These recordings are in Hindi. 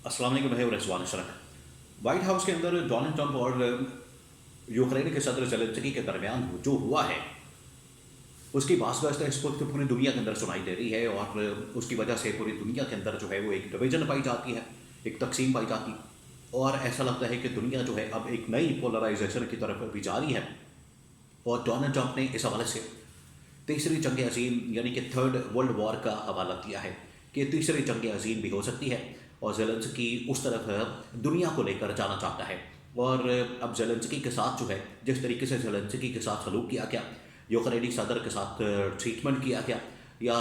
अस्सलाम वालेकुम भाई और रिजवान अशरफ। व्हाइट हाउस के अंदर डोनाल्ड ट्रंप और यूक्रेन के सदर ज़ेलेंस्की के दरमियान जो हुआ है उसकी बात इस वक्त पूरी दुनिया के अंदर सुनाई दे रही है और उसकी वजह से पूरी दुनिया के अंदर जो है वो एक डिवीजन पाई जाती है, एक तकसीम पाई जाती है और ऐसा लगता है कि दुनिया जो है अब एक नई पोलराइजेशन की तरफ भी जा रही है। और डोनाल्ड ट्रंप ने इस हवाले से तीसरी जंग अजीम यानी कि थर्ड वर्ल्ड वॉर का हवाला दिया है कि तीसरी जंग अजीम भी हो सकती है और ज़ेलेंस्की उस तरफ दुनिया को लेकर जाना चाहता है। और अब ज़ेलेंस्की के साथ जो है जिस तरीके से ज़ेलेंस्की के साथ सलूक किया गया, यूक्रेनी सदर के साथ ट्रीटमेंट किया गया, या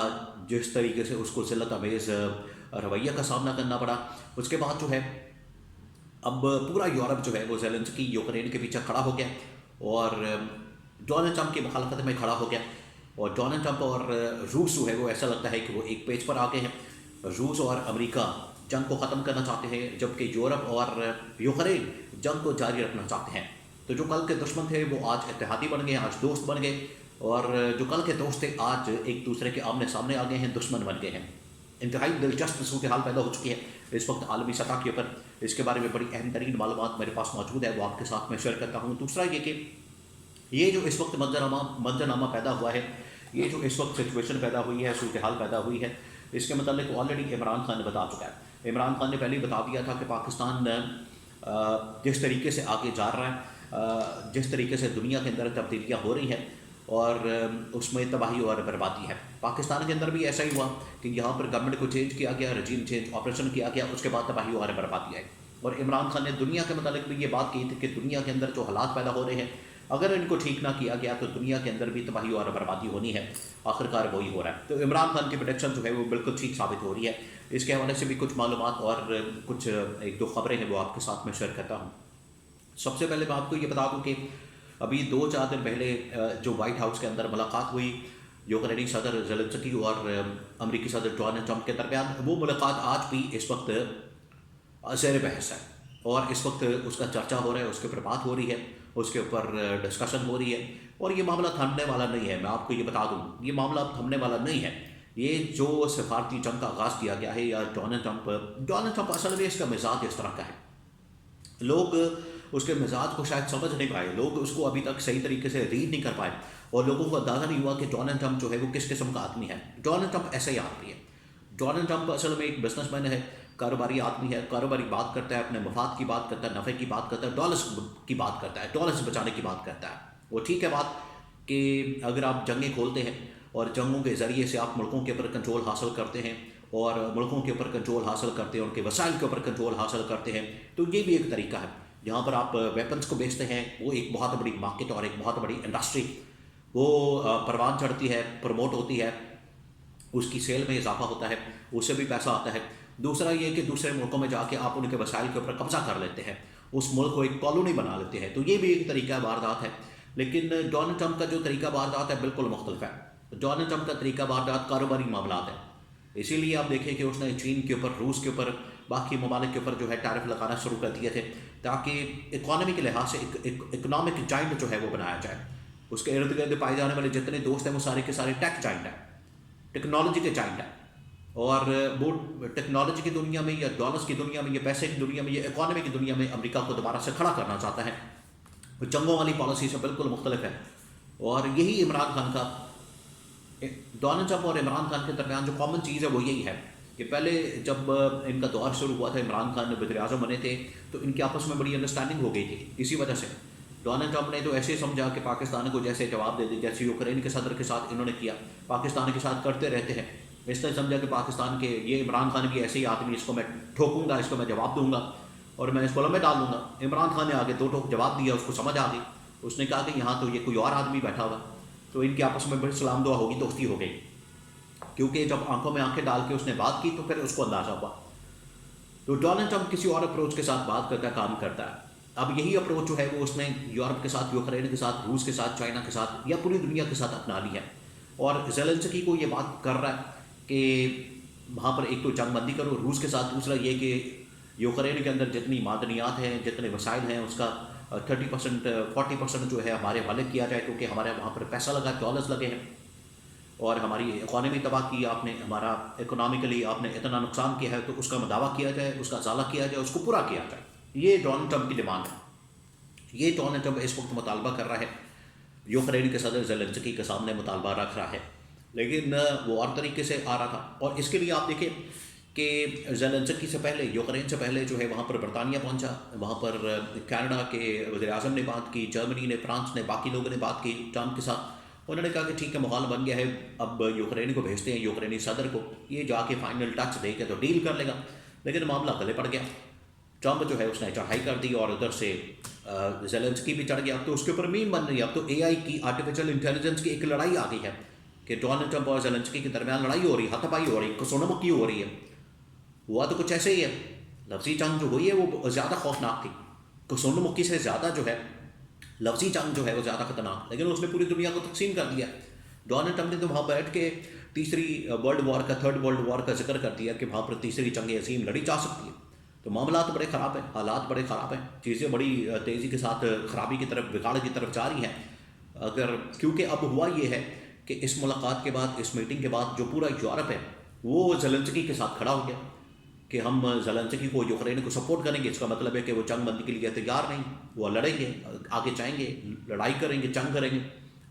जिस तरीके से उसको ज़िल्लत अमेज़ रवैया का सामना करना पड़ा, उसके बाद जो है अब पूरा यूरोप जो है वो ज़ेलेंस्की यूक्रेन के पीछे खड़ा हो गया और डोनाल्ड ट्रंप की मुखालफत में खड़ा हो गया। और डोनाल्ड ट्रंप और रूस जो है वो ऐसा लगता है कि वो एक पेज पर आ गए हैं। रूस और अमेरिका जंग को ख़त्म करना चाहते हैं जबकि यूरोप और यूक्रेन जंग को जारी रखना चाहते हैं। तो जो कल के दुश्मन थे वो आज इत्तेहादी बन गए, आज दोस्त बन गए, और जो कल के दोस्त थे आज एक दूसरे के आमने सामने आ गए हैं, दुश्मन बन गए हैं। इंतहाई दिलचस्प सूरत हाल पैदा हो चुकी है इस वक्त आलमी सतह के ऊपर। इसके बारे में बड़ी अहम तरीन मालूमात मेरे पास मौजूद है, वो आपके साथ में शेयर करता हूँ। दूसरा ये कि ये जो इस वक्त मंजरनामा पैदा हुआ है, ये जो इस वक्त सिचुएशन पैदा हुई है, सूरत हाल पैदा हुई है, इसके मतलब ऑलरेडी इमरान खान ने बता चुका है। इमरान खान ने पहले ही बता दिया था कि पाकिस्तान जिस तरीके से आगे जा रहा है, जिस तरीके से दुनिया के अंदर तब्दीलियाँ हो रही हैं और उसमें तबाही और बर्बादी है। पाकिस्तान के अंदर भी ऐसा ही हुआ कि यहाँ पर गवर्नमेंट को चेंज किया गया, रजीम चेंज ऑपरेशन किया गया, उसके बाद तबाही और बर्बादी आई। और इमरान खान ने दुनिया के मतलब भी ये बात की थी कि दुनिया के अंदर जो हालात पैदा हो रहे हैं, अगर इनको ठीक ना किया गया तो दुनिया के अंदर भी तबाही और बर्बादी होनी है। आखिरकार वही हो रहा है। तो इमरान खान की प्रोडक्शन जो है वो बिल्कुल ठीक साबित हो रही है। इसके हवाले से भी कुछ मालूमात और कुछ एक दो खबरें हैं वो आपके साथ में शेयर करता हूँ। सबसे पहले मैं आपको ये बता दूँ कि अभी 2-4 दिन पहले जो वाइट हाउस के अंदर मुलाकात हुई यूक्रेनी सदर ज़ेलेंस्की और अमेरिकी सदर डोनाल्ड ट्रंप के दरमियान, वो मुलाकात आज भी इस वक्त ज़ेर बहस है और इस वक्त उसका चर्चा हो रहा है, उसके ऊपर बात हो रही है, उसके ऊपर डिस्कशन हो रही है। और ये मामला थमने वाला नहीं है, मैं आपको ये बता दूँ, ये मामला अब थमने वाला नहीं है। ये जो सफारती जंग का आगाज़ किया गया है, या डोनाल्ड ट्रंप असल में इसका मिजाज इस तरह का है, लोग उसके मिजाज को शायद समझ नहीं पाए, लोग उसको अभी तक सही तरीके से रीड नहीं कर पाए और लोगों को अंदाज़ा नहीं हुआ कि डोनाल्ड ट्रंप जो है वो किस किस्म का आदमी है। डोनाल्ड ट्रंप ऐसा ही आदमी है। डोनाल्ड ट्रंप असल में एक बिजनेसमैन है, कारोबारी आदमी है, कारोबारी बात करता है, अपने मफाद की बात करता है, नफ़े की बात करता है, डॉलर्स की बात करता है, डॉलर्स बचाने की बात करता है। वो ठीक है बात कि अगर आप जंगें खोलते हैं और जंगों के ज़रिए से आप मुल्कों के ऊपर कंट्रोल हासिल करते हैं और मुल्कों के ऊपर कंट्रोल हासिल करते हैं, उनके वसाइल के ऊपर कंट्रोल हासिल करते हैं, तो ये भी एक तरीका है। जहाँ पर आप वेपन्स को बेचते हैं, वो एक बहुत बड़ी मार्केट और एक बहुत बड़ी इंडस्ट्री वो परवान चढ़ती है, प्रमोट होती है, उसकी सेल में इजाफा होता है, उससे भी पैसा आता है। दूसरा ये कि दूसरे मुल्कों में जाके आप उनके वसाइल के ऊपर कब्जा कर लेते हैं, उस मुल्क को एक कॉलोनी बना लेते हैं, तो ये भी एक तरीका वारदात है। लेकिन डोनाल्ड ट्रंप का जो तरीका वारदात है बिल्कुल मुख्तलिफ है। डोनाल्ड ट्रंप का तरीका वारदात कारोबारी मामला है, इसीलिए आप देखें कि उसने चीन के ऊपर, रूस के ऊपर, बाकी ममालिक के ऊपर जो है टैरिफ लगाना शुरू कर दिए थे ताकि इकॉनमी के लिहाज से एक इकनॉमिक जाइंट जो है वो बनाया जाए। उसके इर्द गिर्द पाए जाने वाले जितने दोस्त हैं वो सारे के सारे टेक जाइंट हैं, टेक्नोलॉजी के जाइंट हैं। और वो टेक्नोलॉजी की दुनिया में या डॉलर्स की दुनिया में या पैसे की दुनिया में या इकॉनमी की दुनिया में अमेरिका को दोबारा से खड़ा करना चाहता है। वो जंगों वाली पॉलिसी से बिल्कुल मुख्तलिफ है। और यही इमरान खान का, डोनाल्ड ट्रंप और इमरान खान के दरमियान जो कॉमन चीज़ है वो यही है कि पहले जब इनका दौर शुरू हुआ था, इमरान खान वज़ीर आज़म बने थे, तो इनके आपस में बड़ी अंडरस्टैंडिंग हो गई थी। इसी वजह से डोनाल्ड ट्रंप ने तो ऐसे समझा कि पाकिस्तान को जैसे जवाब दे दे, जैसे यूक्रेन के सदर के साथ इन्होंने किया, पाकिस्तान के साथ करते रहते हैं। इसने समझा कि पाकिस्तान के ये इमरान खान भी ऐसे ही आदमी, इसको मैं ठोकूंगा, इसको मैं जवाब दूंगा और मैं इसको लम्बे डाल दूंगा। इमरान खान ने आगे दो ठोक जवाब दिया, उसको समझ आ गई, उसने कहा कि यहाँ तो ये कोई और आदमी बैठा हुआ, तो इनके आपस में बड़ी सलाम दुआ होगी, दोस्ती हो गई। क्योंकि जब आंखों में आंखें डाल के उसने बात की तो फिर उसको अंदाज़ा हुआ। तो डोनाल्ड ट्रंप किसी और अप्रोच के साथ बात करके काम करता है। अब यही अप्रोच जो है वो उसने यूरोप के साथ, यूक्रेन के साथ, रूस के साथ, चाइना के साथ या पूरी दुनिया के साथ अपना ली है। और ज़ेलेंस्की को ये बात कर रहा है कि वहाँ पर एक तो जंगबंदी करो रूस के साथ, दूसरा ये कि यूक्रेन के अंदर जितनी मादनियात हैं, जितने वसाइल हैं, उसका 30% 40% जो है हमारे हवाले किया जाए, क्योंकि हमारे वहाँ पर पैसा लगा, डॉलर्स लगे हैं। और हमारी इकॉनमी तबाह की आपने, हमारा इकोनॉमिकली आपने इतना नुकसान किया है, तो उसका दावा किया जाए, उसका अजाला किया जाए, उसको पूरा किया जाए। ये डोनाल्ड ट्रंप की डिमांड है। ये डोनाल्ड ट्रंप इस वक्त मुतालबा कर रहा है, यूक्रेन के सदर ज़ेलेंस्की के सामने मुतालबा रख रहा है, लेकिन वो और तरीके से आ रहा था। और इसके लिए आप देखें कि ज़ेलेंस्की से पहले, यूक्रेन से पहले जो है वहाँ पर बरतानिया पहुँचा, वहाँ पर कनाडा के वज़ीर-ए-आज़म ने बात की, जर्मनी ने, फ्रांस ने, बाकी लोगों ने बात की ट्रंप के साथ। उन्होंने कहा कि ठीक है, माहौल बन गया है, अब यूक्रेन को भेजते हैं, यूक्रेनी सदर को, ये जाके फाइनल टच दे के तो डील कर लेगा। लेकिन मामला गले पड़ गया। ट्रंप जो है उसने चढ़ाई कर दी और उधर से ज़ेलेंस्की भी चढ़ गया। अब तो उसके ऊपर मीम बन रही है, अब तो एआई की, आर्टिफिशियल इंटेलिजेंस की एक लड़ाई आ गई है कि डोनाल्ड ट्रंप और ज़ेलेंस्की के दरमियान लड़ाई हो रही है, हाथापाई हो रही है, कसोनमुक्की हो रही है। हुआ तो कुछ ऐसे ही है। लफ्ज़ी जंग जो हुई है वो ज़्यादा खौफनाक थी, कसोनमुक्की से ज़्यादा जो है लफ्ज़ी जंग जो है वो ज़्यादा खतरनाक, लेकिन उसने पूरी दुनिया को तकसीम कर दिया। डोनाल्ड ट्रंप ने तो वहाँ बैठ के तीसरी वर्ल्ड वॉर का, थर्ड वर्ल्ड वॉर का जिक्र कर दिया कि वहाँ पर तीसरी जंग अज़ीम लड़ी जा सकती है। तो मामला तो बड़े ख़राब हैं, हालात बड़े ख़राब हैं, चीज़ें बड़ी तेज़ी के साथ ख़राबी की तरफ, बिगाड़ की तरफ जा रही हैं। अगर क्योंकि अब हुआ ये है कि इस मुलाकात के बाद, इस मीटिंग के बाद, जो पूरा यूरोप है वो ज़ेलेंस्की के साथ खड़ा हो गया कि हम ज़ेलेंस्की को, यूक्रेन को सपोर्ट करेंगे। इसका मतलब है कि वो जंग बंदी के लिए तैयार नहीं, वो लड़ेंगे, आगे जाएंगे, लड़ाई करेंगे, जंग करेंगे।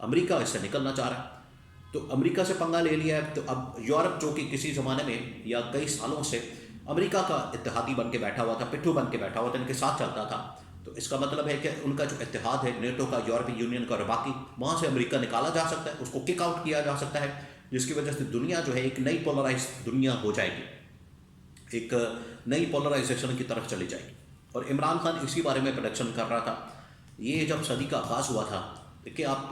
अमेरिका इससे निकलना चाह रहा है, तो अमेरिका से पंगा ले लिया है। तो अब यूरोप जो कि किसी ज़माने में या कई सालों से अमेरिका का इत्तेहादी बन के बैठा हुआ था, पिट्ठू बन के बैठा हुआ था, इनके साथ चलता था, तो इसका मतलब है कि उनका जो इत्तेहाद है नेटो का, यूरोपीय यूनियन का, और बाकी, वहाँ से अमेरिका निकाला जा सकता है, उसको किक आउट किया जा सकता है, जिसकी वजह से दुनिया जो है एक नई पोलराइज दुनिया हो जाएगी, एक नई पोलराइजेशन की तरफ चली जाएगी। और इमरान खान इसी बारे में प्रोडक्शन कर रहा था। ये जब सदी का आगाज़ हुआ था, देखिए आप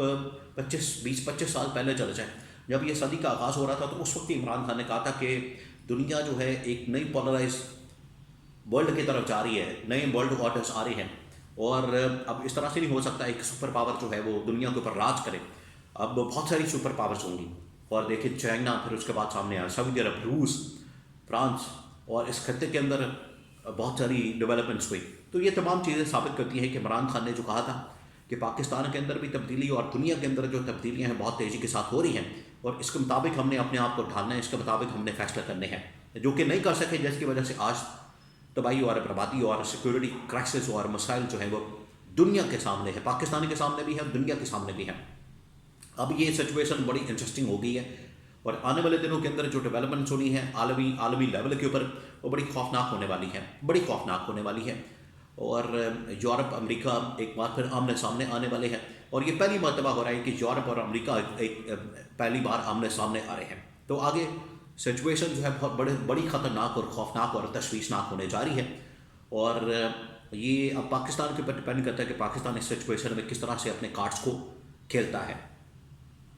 20-25 साल पहले चले जाएँ, जब ये सदी का आगाज़ हो रहा था, तो उस वक्त इमरान खान ने कहा था कि दुनिया जो है एक नई पोलराइज वर्ल्ड की तरफ जा रही है, नए वर्ल्ड ऑर्डर्स आ रहे हैं, और अब इस तरह से नहीं हो सकता एक सुपर पावर जो है वो दुनिया के ऊपर राज करे। अब बहुत सारी सुपर पावर्स होंगी, और देखिए चाइना, फिर उसके बाद सामने आया सऊदी अरब, रूस, फ्रांस, और इस खत्ते के अंदर बहुत सारी डेवलपमेंट्स हुई। तो ये तमाम चीज़ें साबित करती हैं कि इमरान खान ने जो कहा था कि पाकिस्तान के अंदर भी तब्दीली और दुनिया के अंदर जो तब्दीलियाँ हैं बहुत तेज़ी के साथ हो रही हैं, और इसके मुताबिक हमने अपने आप को ढालना है, इसके मुताबिक हमने फैसला करने हैं, जो कि नहीं कर सके, जिसकी वजह से आज तबाही और बर्बादी और सिक्योरिटी क्राइसिस और मसाइल जो है वो दुनिया के सामने है, पाकिस्तान के सामने भी है, दुनिया के सामने भी है। अब ये सिचुएशन बड़ी इंटरेस्टिंग हो गई है, और आने वाले दिनों के अंदर जो डेवलपमेंट्स होनी है आलमी लेवल के ऊपर, वो बड़ी खौफनाक होने वाली है, बड़ी खौफनाक होने वाली है। और यूरोप, अमेरिका एक बार फिर आमने सामने आने वाले हैं, और ये पहली मर्तबा हो रहा है कि यूरोप और अमेरिका एक पहली बार आमने सामने आ रहे हैं। तो आगे सिचुएशन जो है बहुत बड़ी ख़तरनाक और खौफनाक और तशवीशनाक होने जा रही है। और ये अब पाकिस्तान के ऊपर डिपेंड करता है कि पाकिस्तान इस सिचुएशन में किस तरह से अपने कार्ड्स को खेलता है।